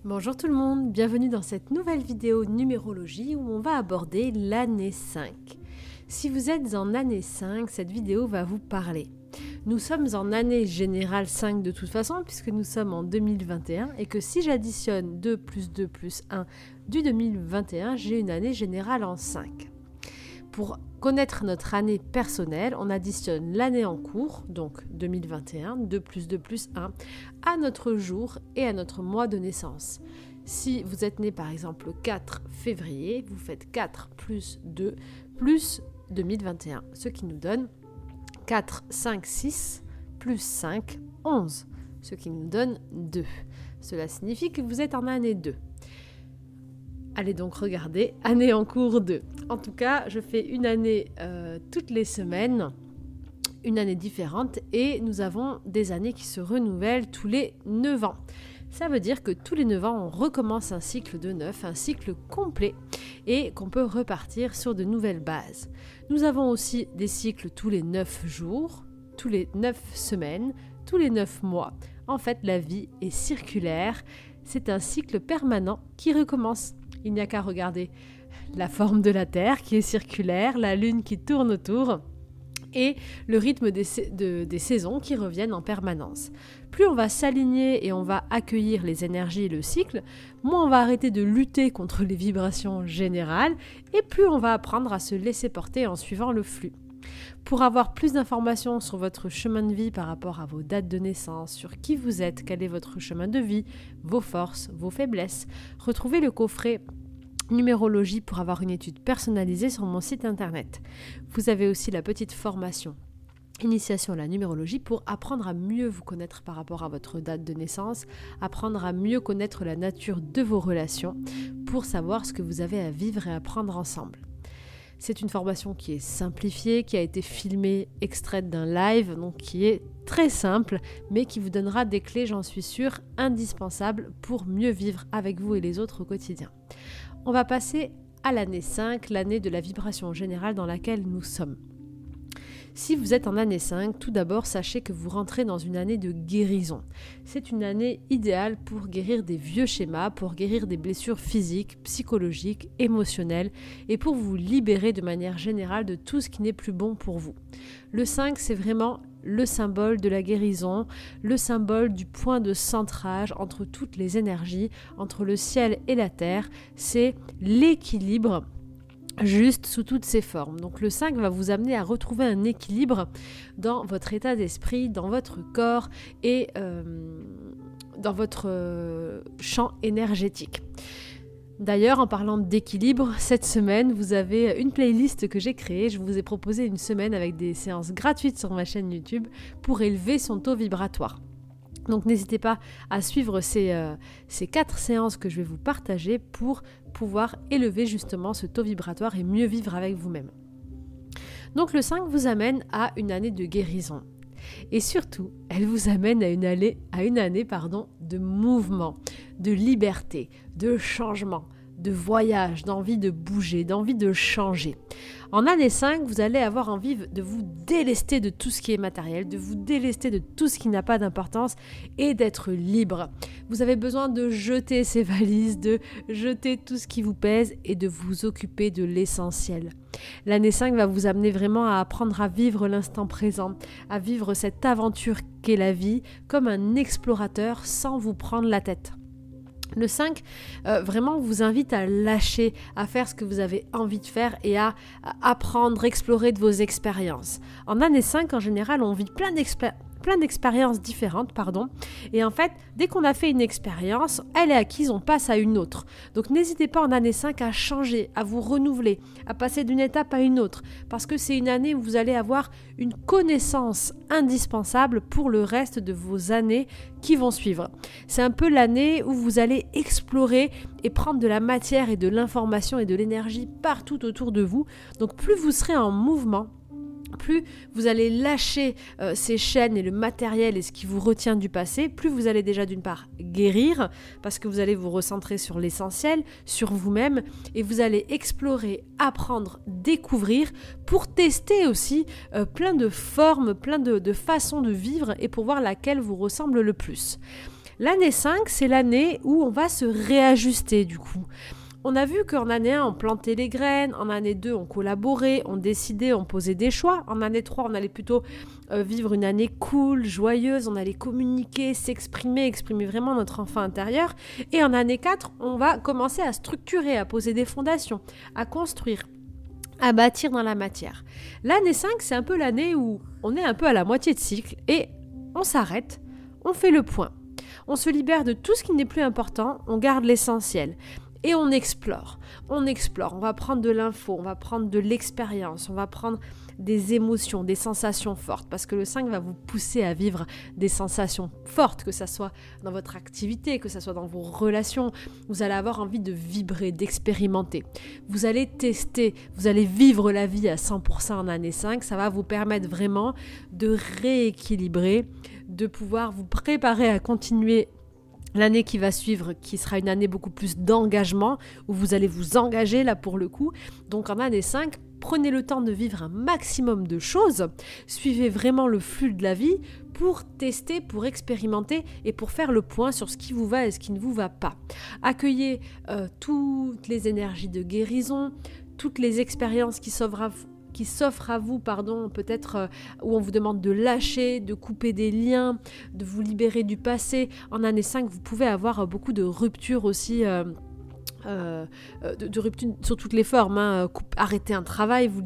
Bonjour tout le monde, bienvenue dans cette nouvelle vidéo numérologie où on va aborder l'année 5. Si vous êtes en année 5, cette vidéo va vous parler. Nous sommes en année générale 5 de toute façon puisque nous sommes en 2021 et que si j'additionne 2 plus 2 plus 1 du 2021, j'ai une année générale en 5. Pour connaître notre année personnelle, on additionne l'année en cours, donc 2021, 2 plus 2 plus 1, à notre jour et à notre mois de naissance. Si vous êtes né par exemple le 4 février, vous faites 4 plus 2 plus 2021, ce qui nous donne 4, 5, 6 plus 5, 11, ce qui nous donne 2. Cela signifie que vous êtes en année 2. Allez donc regarder, année en cours 2. En tout cas, je fais une année toutes les semaines, une année différente, et nous avons des années qui se renouvellent tous les 9 ans. Ça veut dire que tous les 9 ans, on recommence un cycle de 9, un cycle complet, et qu'on peut repartir sur de nouvelles bases. Nous avons aussi des cycles tous les 9 jours, tous les 9 semaines, tous les 9 mois. En fait, la vie est circulaire, c'est un cycle permanent qui recommence. Il n'y a qu'à regarder la forme de la Terre qui est circulaire, la Lune qui tourne autour et le rythme des saisons qui reviennent en permanence. Plus on va s'aligner et on va accueillir les énergies et le cycle, moins on va arrêter de lutter contre les vibrations générales et plus on va apprendre à se laisser porter en suivant le flux. Pour avoir plus d'informations sur votre chemin de vie par rapport à vos dates de naissance, sur qui vous êtes, quel est votre chemin de vie, vos forces, vos faiblesses, retrouvez le coffret numérologie pour avoir une étude personnalisée sur mon site internet. Vous avez aussi la petite formation Initiation à la numérologie pour apprendre à mieux vous connaître par rapport à votre date de naissance, apprendre à mieux connaître la nature de vos relations pour savoir ce que vous avez à vivre et à apprendre ensemble. C'est une formation qui est simplifiée, qui a été filmée, extraite d'un live, donc qui est très simple, mais qui vous donnera des clés, j'en suis sûre, indispensables pour mieux vivre avec vous et les autres au quotidien. On va passer à l'année 5, l'année de la vibration générale dans laquelle nous sommes. Si vous êtes en année 5, tout d'abord, sachez que vous rentrez dans une année de guérison. C'est une année idéale pour guérir des vieux schémas, pour guérir des blessures physiques, psychologiques, émotionnelles et pour vous libérer de manière générale de tout ce qui n'est plus bon pour vous. Le 5, c'est vraiment le symbole de la guérison, le symbole du point de centrage entre toutes les énergies, entre le ciel et la terre. C'est l'équilibre juste sous toutes ses formes. Donc le 5 va vous amener à retrouver un équilibre dans votre état d'esprit, dans votre corps et dans votre champ énergétique. D'ailleurs, en parlant d'équilibre, cette semaine, vous avez une playlist que j'ai créée. Je vous ai proposé une semaine avec des séances gratuites sur ma chaîne YouTube pour élever son taux vibratoire. Donc n'hésitez pas à suivre ces 4 séances que je vais vous partager pour pouvoir élever justement ce taux vibratoire et mieux vivre avec vous-même. Donc le 5 vous amène à une année de guérison. Et surtout, elle vous amène à une année de mouvement, de liberté, de changement, de voyage, d'envie de bouger, d'envie de changer. En année 5, vous allez avoir envie de vous délester de tout ce qui est matériel, de vous délester de tout ce qui n'a pas d'importance et d'être libre. Vous avez besoin de jeter ces valises, de jeter tout ce qui vous pèse et de vous occuper de l'essentiel. L'année 5 va vous amener vraiment à apprendre à vivre l'instant présent, à vivre cette aventure qu'est la vie comme un explorateur sans vous prendre la tête. Le 5 vraiment vous invite à lâcher, à faire ce que vous avez envie de faire et à apprendre, explorer de vos expériences. En année 5, en général, on vit plein d'expériences différentes, et en fait, dès qu'on a fait une expérience, elle est acquise, on passe à une autre. Donc n'hésitez pas en année 5 à changer, à vous renouveler, à passer d'une étape à une autre, parce que c'est une année où vous allez avoir une connaissance indispensable pour le reste de vos années qui vont suivre. C'est un peu l'année où vous allez explorer et prendre de la matière et de l'information et de l'énergie partout autour de vous. Donc plus vous serez en mouvement, plus vous allez lâcher ces chaînes et le matériel et ce qui vous retient du passé, plus vous allez déjà d'une part guérir, parce que vous allez vous recentrer sur l'essentiel, sur vous-même, et vous allez explorer, apprendre, découvrir, pour tester aussi plein de formes, plein de façons de vivre, et pour voir laquelle vous ressemble le plus. L'année 5, c'est l'année où on va se réajuster du coup. On a vu qu'en année 1, on plantait les graines, en année 2, on collaborait, on décidait, on posait des choix. En année 3, on allait plutôt vivre une année cool, joyeuse, on allait communiquer, s'exprimer, exprimer vraiment notre enfant intérieur. Et en année 4, on va commencer à structurer, à poser des fondations, à construire, à bâtir dans la matière. L'année 5, c'est un peu l'année où on est un peu à la moitié de cycle et on s'arrête, on fait le point. On se libère de tout ce qui n'est plus important, on garde l'essentiel. Et on explore, on va prendre de l'info, on va prendre de l'expérience, on va prendre des émotions, des sensations fortes, parce que le 5 va vous pousser à vivre des sensations fortes, que ce soit dans votre activité, que ce soit dans vos relations. Vous allez avoir envie de vibrer, d'expérimenter. Vous allez tester, vous allez vivre la vie à 100% en année 5, ça va vous permettre vraiment de rééquilibrer, de pouvoir vous préparer à continuer l'année qui va suivre, qui sera une année beaucoup plus d'engagement, où vous allez vous engager là pour le coup. Donc en année 5, prenez le temps de vivre un maximum de choses, suivez vraiment le flux de la vie pour tester, pour expérimenter et pour faire le point sur ce qui vous va et ce qui ne vous va pas. Accueillez toutes les énergies de guérison, toutes les expériences qui s'offrent à vous, peut-être où on vous demande de lâcher, de couper des liens, de vous libérer du passé. En année 5, vous pouvez avoir beaucoup de ruptures aussi, de ruptures sur toutes les formes. Arrêter un travail, vous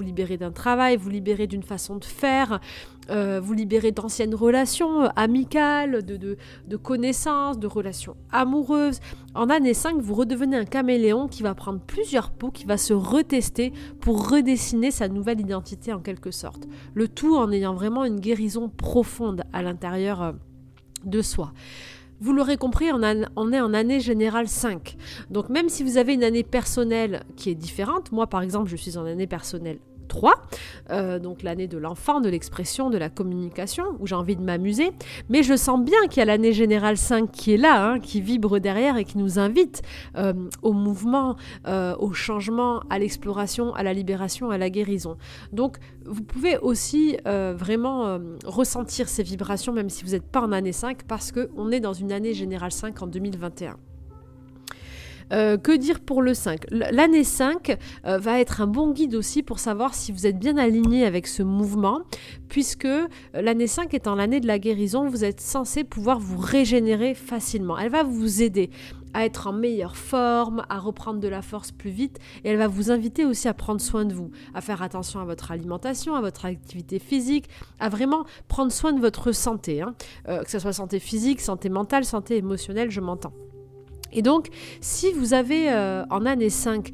libérer d'un travail, vous libérer d'une façon de faire, vous libérer d'anciennes relations amicales, de connaissances, de relations amoureuses. En année 5, vous redevenez un caméléon qui va prendre plusieurs peaux, qui va se retester pour redessiner sa nouvelle identité en quelque sorte. Le tout en ayant vraiment une guérison profonde à l'intérieur de soi. Vous l'aurez compris, on est en année générale 5. Donc même si vous avez une année personnelle qui est différente, moi par exemple je suis en année personnelle 3, donc l'année de l'enfant, de l'expression, de la communication, où j'ai envie de m'amuser, mais je sens bien qu'il y a l'année générale 5 qui est là, qui vibre derrière et qui nous invite au mouvement, au changement, à l'exploration, à la libération, à la guérison. Donc vous pouvez aussi vraiment ressentir ces vibrations même si vous n'êtes pas en année 5 parce qu'on est dans une année générale 5 en 2021. Que dire pour le 5 ? L'année 5 va être un bon guide aussi pour savoir si vous êtes bien aligné avec ce mouvement, puisque l'année 5 étant l'année de la guérison, vous êtes censé pouvoir vous régénérer facilement. Elle va vous aider à être en meilleure forme, à reprendre de la force plus vite, et elle va vous inviter aussi à prendre soin de vous, à faire attention à votre alimentation, à votre activité physique, à vraiment prendre soin de votre santé, que ce soit santé physique, santé mentale, santé émotionnelle, je m'entends. Et donc, si vous avez en année 5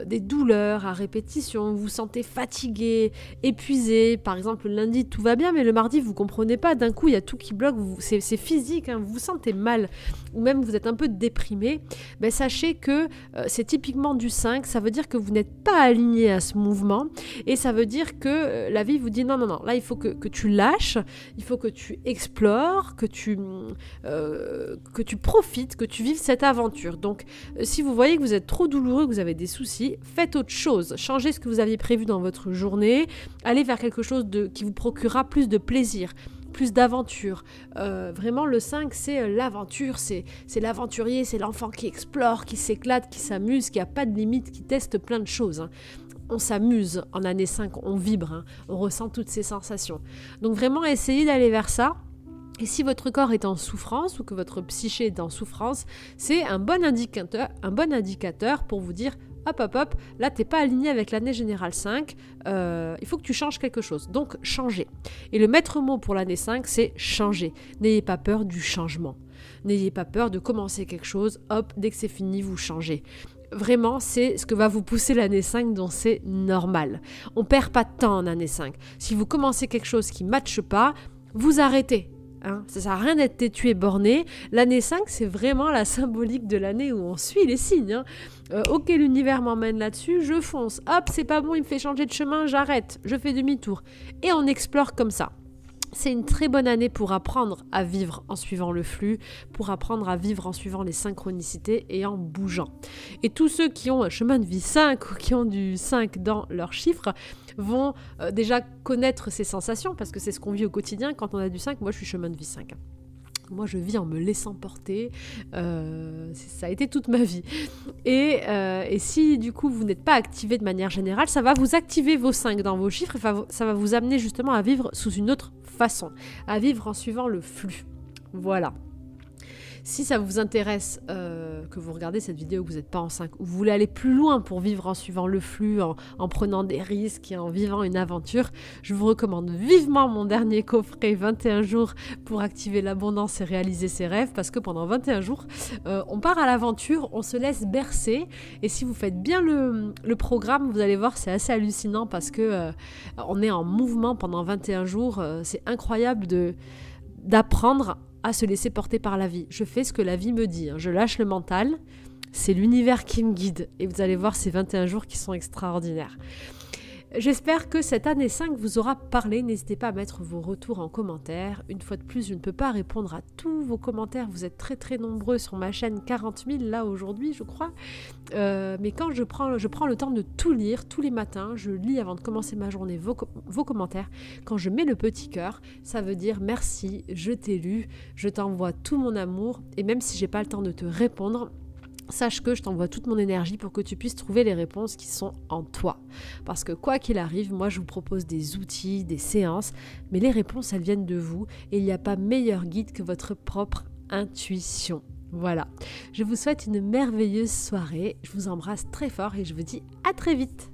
des douleurs à répétition, vous vous sentez fatigué, épuisé, par exemple le lundi tout va bien, mais le mardi vous ne comprenez pas, d'un coup il y a tout qui bloque, c'est physique, vous vous sentez mal, ou même vous êtes un peu déprimé, sachez que c'est typiquement du 5, ça veut dire que vous n'êtes pas aligné à ce mouvement, et ça veut dire que la vie vous dit non, là il faut que tu lâches, il faut que tu explores, que tu profites, que tu vives cette aventure. Donc, si vous voyez que vous êtes trop douloureux, que vous avez des soucis, faites autre chose. Changez ce que vous aviez prévu dans votre journée. Allez vers quelque chose qui vous procurera plus de plaisir, plus d'aventure. Vraiment, le 5, c'est l'aventure. C'est l'aventurier, c'est l'enfant qui explore, qui s'éclate, qui s'amuse, qui n'a pas de limite, qui teste plein de choses. On s'amuse en année 5, on vibre, on ressent toutes ces sensations. Donc, vraiment, essayez d'aller vers ça. Et si votre corps est en souffrance ou que votre psyché est en souffrance, c'est un bon indicateur pour vous dire hop, là t'es pas aligné avec l'année générale 5, il faut que tu changes quelque chose. Donc changez. Et le maître mot pour l'année 5, c'est changer. N'ayez pas peur du changement. N'ayez pas peur de commencer quelque chose, hop, dès que c'est fini, vous changez. Vraiment, c'est ce que va vous pousser l'année 5, donc c'est normal. On perd pas de temps en année 5. Si vous commencez quelque chose qui ne matche pas, vous arrêtez. Ça sert à rien d'être têtu et borné. L'année 5, c'est vraiment la symbolique de l'année où on suit les signes. Ok, l'univers m'emmène là-dessus, je fonce. Hop, c'est pas bon, il me fait changer de chemin, j'arrête, je fais demi-tour. Et on explore comme ça. C'est une très bonne année pour apprendre à vivre en suivant le flux, pour apprendre à vivre en suivant les synchronicités et en bougeant. Et tous ceux qui ont un chemin de vie 5 ou qui ont du 5 dans leurs chiffres vont déjà connaître ces sensations parce que c'est ce qu'on vit au quotidien quand on a du 5. Moi, je suis chemin de vie 5. que moi je vis en me laissant porter, ça a été toute ma vie. Et si du coup vous n'êtes pas activé de manière générale, ça va vous activer vos 5 dans vos chiffres, et ça va vous amener justement à vivre sous une autre façon, à vivre en suivant le flux. Voilà. Si ça vous intéresse, que vous regardez cette vidéo, que vous n'êtes pas en 5, ou vous voulez aller plus loin pour vivre en suivant le flux, en prenant des risques et en vivant une aventure, je vous recommande vivement mon dernier coffret 21 jours pour activer l'abondance et réaliser ses rêves, parce que pendant 21 jours, on part à l'aventure, on se laisse bercer, et si vous faites bien le programme, vous allez voir, c'est assez hallucinant, parce que on est en mouvement pendant 21 jours, c'est incroyable d'apprendre à se laisser porter par la vie. Je fais ce que la vie me dit, je lâche le mental, c'est l'univers qui me guide, et vous allez voir ces 21 jours qui sont extraordinaires. J'espère que cette année 5 vous aura parlé. N'hésitez pas à mettre vos retours en commentaire. Une fois de plus, je ne peux pas répondre à tous vos commentaires. Vous êtes très très nombreux sur ma chaîne, 40 000 là aujourd'hui je crois. Mais quand je prends le temps de tout lire tous les matins, je lis avant de commencer ma journée vos commentaires. Quand je mets le petit cœur, ça veut dire merci, je t'ai lu, je t'envoie tout mon amour, et même si j'ai pas le temps de te répondre, sache que je t'envoie toute mon énergie pour que tu puisses trouver les réponses qui sont en toi. Parce que quoi qu'il arrive, moi je vous propose des outils, des séances, mais les réponses elles viennent de vous, et il n'y a pas meilleur guide que votre propre intuition. Voilà, je vous souhaite une merveilleuse soirée, je vous embrasse très fort et je vous dis à très vite.